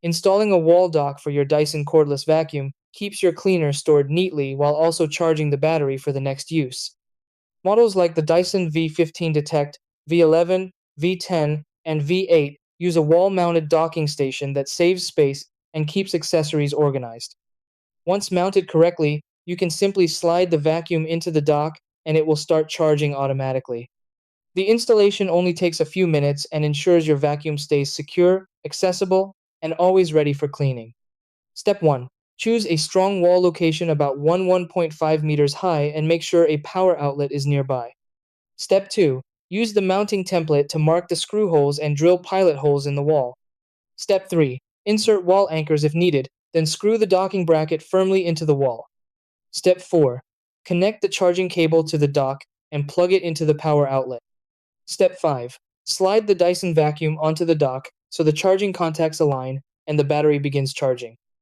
Installing a wall dock for your Dyson cordless vacuum keeps your cleaner stored neatly while also charging the battery for the next use. Models like the Dyson V15 Detect, V11, V10, and V8 use a wall-mounted docking station that saves space and keeps accessories organized. Once mounted correctly, you can simply slide the vacuum into the dock and it will start charging automatically. The installation only takes a few minutes and ensures your vacuum stays secure, accessible, and always ready for cleaning. Step 1. Choose a strong wall location about 1.5 meters high and make sure a power outlet is nearby. Step 2. Use the mounting template to mark the screw holes and drill pilot holes in the wall. Step 3. Insert wall anchors if needed, then screw the docking bracket firmly into the wall. Step 4. Connect the charging cable to the dock and plug it into the power outlet. Step 5. Slide the Dyson vacuum onto the dock so the charging contacts align and the battery begins charging.